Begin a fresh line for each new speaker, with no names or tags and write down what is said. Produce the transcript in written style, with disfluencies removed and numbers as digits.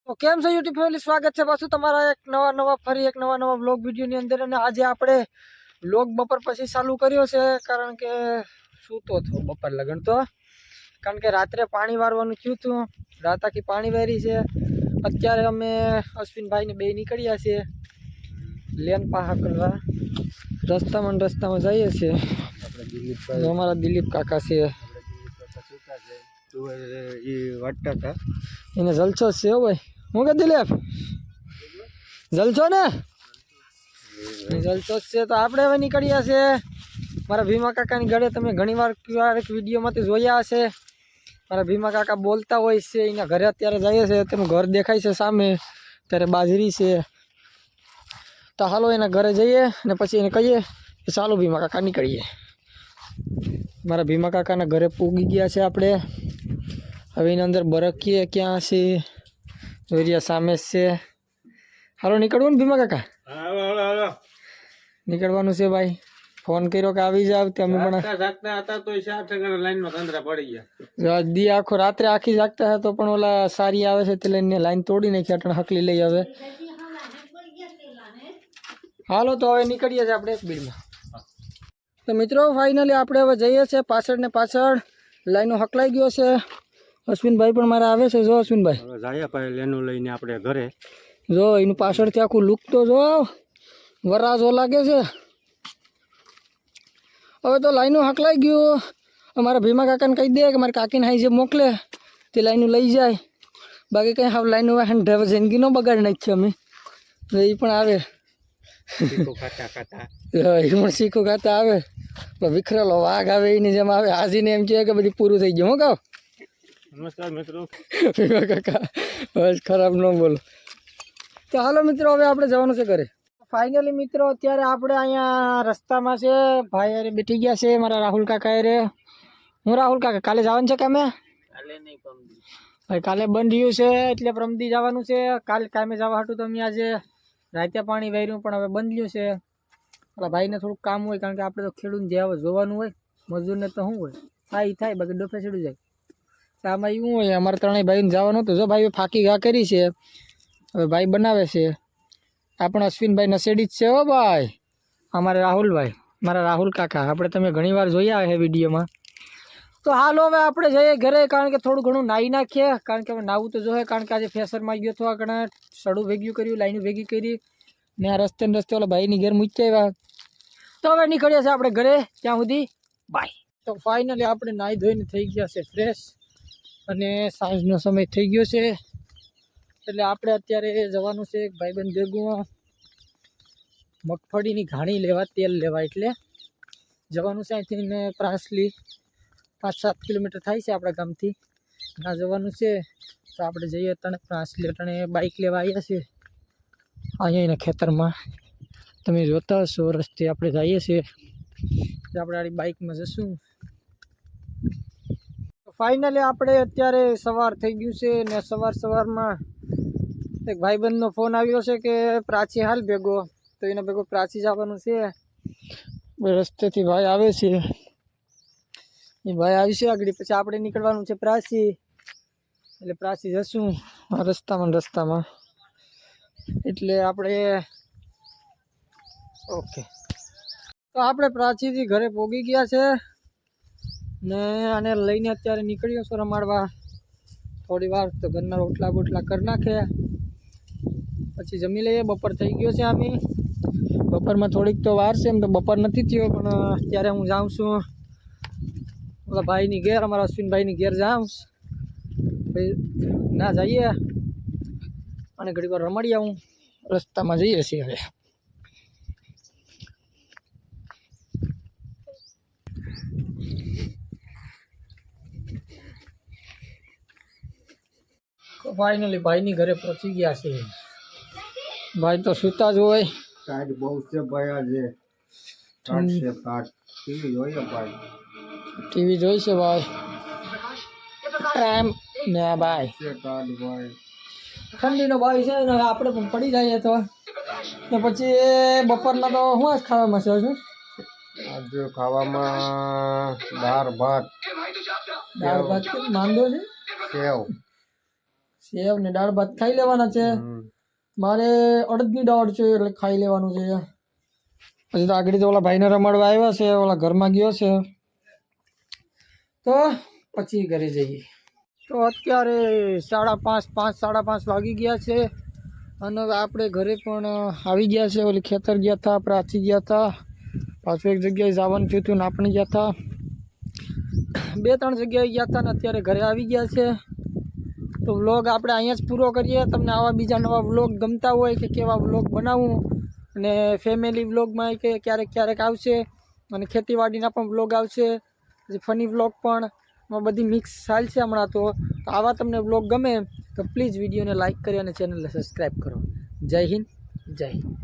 તો કેમ છો યુટ્યુબ ફેમિલી, સ્વાગત છે પાછું તમારા એક નવા વ્લોગ વિડીયોની અંદર। અને આજે આપણે વ્લોગ બપોર પછી ચાલુ કર્યો છે, કારણ કે સૂતો હતો બપોર લગન તો, કારણ કે રાત્રે પાણી વારવાનું થયું હતું, રાત આખી પાણી વારી છે। અત્યારે અમે અશ્વિનભાઈને બે નીકળ્યા છીએ લેન પાહા કરવા, રસ્તામાં જઈએ છીએ। અમારા દિલીપ કાકા છે, એને જલસો છે હો ભાઈ। હું કે દિલીપ જલસો ને, જલસો છે। તો આપણે હવે નીકળ્યા છે મારા ભીમા કાકાની ઘરે। તમે ઘણીવાર વિડીયોમાંથી જોયા હશે, મારા ભીમા કાકા બોલતા હોય છે, એના ઘરે અત્યારે જઈએ છે। તેનું ઘર દેખાય છે સામે, ત્યારે બાજરી છે। તો હાલો એના ઘરે જઈએ અને પછી એને કહીએ કે ચાલો ભીમા કાકા નીકળીએ। મારા ભીમા કાકાના ઘરે પૂગી ગયા છે આપણે। હવે એની અંદર બરકીએ ક્યાં છે, જોરિયા સામે છે। હાલો નીકળવું ને ભીમા કાકા? નીકળવાનું છે ભાઈ। ફોન કર્યો કે આવી જાવ, તમે પણ દી આખો રાત્રે આખી જાગતા હતા, તો પણ ઓલા સારી આવે છે તે લઈને લાઈન તોડી નાખી, અટણ હકલી લઈ આવે। હાલો તો હવે નીકળીએ છીએ આપણે સ્પીડમાં। તો મિત્રો ફાઇનલી આપણે હવે જઈએ છીએ પાછળ ને પાછળ, લાઈનો હકલાઈ ગયો છે। અશ્વિનભાઈ પણ મારા આવે છે, જો અશ્વિનભાઈ
જાય ભાઈ લેનું લઈને આપણે ઘરે।
જો એનું પાછળથી આખું લુક તો જો વરાજો લાગે છે। હવે તો લાઈનો હકલાઈ ગયું। અમારા ભીમા કાકાને કહી દે કે મારી કાકીને હાઈ જે મોકલે તે લાઈનો લઈ જાય, બાકી કંઈ હાવ લાઈનો જિંદગી ન બગાડી નાખીએ અમે। એ પણ આવે, એ પણ શીખો ખાતા આવે, વિખરેલો વાઘ આવે એની જેમ આવે, હાજીને એમ કહે કે બધી પૂરું થઈ ગયું। હું કહું
નમસ્કાર મિત્રો,
ભીમા કાકા બસ ખરાબ ન બોલો। તો હાલો મિત્રો હવે આપણે જવાનું છે ઘરે। ફાઇનલી મિત્રો અત્યારે આપણે અહીંયા રસ્તામાં છે, ભાઈ અરે બેઠી ગયા છે મારા રાહુલ કાકા રે। હું રાહુલ કાકા કાલે જવાનું છે કામે? ભાઈ કાલે બંધ રહ્યું છે એટલે પ્રમદી જવાનું છે। કાલે કામે જવા હાટું તો અમે આજે રાતે પાણી વાર્યું, પણ હવે બંધ રહ્યું છે। પેલા ભાઈને થોડુંક કામ હોય, કારણ કે આપણે તો ખેડૂતને જે આવે જોવાનું હોય, મજૂરને તો શું હોય, થાય બાકી ડોફે ચડી જાય। આમાં એવું હોય, અમારે ત્રણેય ભાઈને જવાનું હતું, જો ભાઈ ફાંકી ઘા કરી છે, હવે ભાઈ બનાવે છે। આપણે અશ્વિનભાઈ નશેડી જ છે હો ભાઈ, અમારે રાહુલભાઈ, મારા રાહુલ કાકા, આપણે તમે ઘણી વાર જોયા છે વિડીયોમાં। તો હાલો હવે આપણે જઈએ ઘરે, કારણ કે થોડું ઘણું નાહી નાખીએ, કારણ કે હવે નાવું તો જોઈએ, કારણ કે આજે ફેસરમાં ગયો હતો, આગળ સડું ભેગ્યું કર્યું, લાઈનું ભેગી કરી ને આ રસ્તે ને રસ્તે ઓલા ભાઈની ઘેર મૂકી આવ્યા। તો હવે નીકળીએ છીએ આપણે ઘરે, ત્યાં સુધી બાય। તો ફાઇનલી આપણે નાહી ધોઈને થઈ ગયા છે ફ્રેશ, અને સાંજનો સમય થઈ ગયો છે, એટલે આપણે અત્યારે જવાનું છે ભાઈબંધ ભેગું મગફળીની ઘાણી લેવા, તેલ લેવા, એટલે જવાનું છે અહીંથી ને પ્રાસલી 5-7 કિલોમીટર થાય છે આપણા ગામથી, ત્યાં જવાનું છે। તો આપણે જઈએ તણે પ્રાસલી, અટણે બાઇક લેવા આવ્યા છીએ અહીંયા ખેતરમાં, તમે જોતા હશો રસ્તે આપણે જઈએ છીએ, આપણે આ બાઇકમાં જશું। ફાઇનલી આપણે અત્યારે સવાર થઈ ગયું છે ને સવારમાં એક ભાઈબંધનો ફોન આવ્યો છે કે પ્રાચી હાલ ભેગો, તો એનો ભેગો પ્રાચી જવાનું છે। રસ્તેથી ભાઈ આવે છે, એ ભાઈ આવશે આગળ, પછી આપણે નીકળવાનું છે પ્રાચી, એટલે પ્રાચી જશું રસ્તામાં, એટલે આપણે ઓકે। તો આપણે પ્રાચીથી ઘરે પહોંચી ગયા છે ને આને લઈને અત્યારે નીકળ્યો છો રમાડવા થોડી વાર, તો ઘરના રોટલા બોટલા કરી નાખે, પછી જમી લઈએ। બપોર થઈ ગયો છે, આમી બપોરમાં થોડીક તો વાર છે, એમ તો બપોર નથી થયો, પણ અત્યારે હું જાઉં છું ઓલા ભાઈની ઘેર, અમારા અશ્વિનભાઈની ઘેર જાઉં, ભાઈ ના જઈએ અને ઘડી વાર રમાડી આવું, રસ્તામાં જઈએ છીએ હવે। ફાઇનલી ભાઈની ઘરે પહોંચી ગયા છે। ભાઈ તો સૂતા જ હોય,
કાટ બહુ છે ભાઈ, આજે કાટ છે, કાટ ટીવી જોઈએ ભાઈ,
ટીવી જોઈશે ભાઈ, પ્રેમ ને ભાઈ
છે કાટ ભાઈ,
ઠંડીનો ભાઈ છે ને, આપણે પણ પડી જઈએ તો પછી બપોરના તો શું જ ખાવામાં છે હજુ?
આજે ખાવામાં દાળ ભાત
માંદો છે, સેવ ને દાળ ભાત ખાઈ લેવાના છે. મારે અડદની દાળ છે એટલે ખાઈ લેવાનું છે. પછી તો આગળ તો ઓલા ભાઈને રમાડવા આવ્યા છે, ઓલા ઘરમાં ગયો છે, તો પછી ઘરે જઈએ. તો અત્યારે 5:30 5:30 વાગી ગયા છે અને હવે આપણે ઘરે પણ આવી ગયા છે. ઓલી ખેતર ગયા હતા, પ્રાચી ગયા હતા, પાછું એક જગ્યાએ જવાનું થયું હતું ને આપણે ગયા હતા, 2-3 જગ્યાએ ગયા હતા ને અત્યારે ઘરે આવી ગયા છે. તો વ્લોગ આપણે અહીંયા જ પૂરો કરીએ. તમને આવા બીજા નવા વ્લોગ ગમતા હોય કે કેવા વ્લોગ બનાવું અને ફેમિલી વ્લોગમાં કે ક્યારેક આવશે અને ખેતીવાડીના પણ વ્લોગ આવશે, પછી ફની વ્લોગ પણ બધી મિક્સ ચાલશે હમણાં. તો આવા તમને વ્લોગ ગમે તો પ્લીઝ વિડીયોને લાઇક કરી અને ચેનલને સબસ્ક્રાઈબ કરો. જય હિન્દ, જય હિન્દ.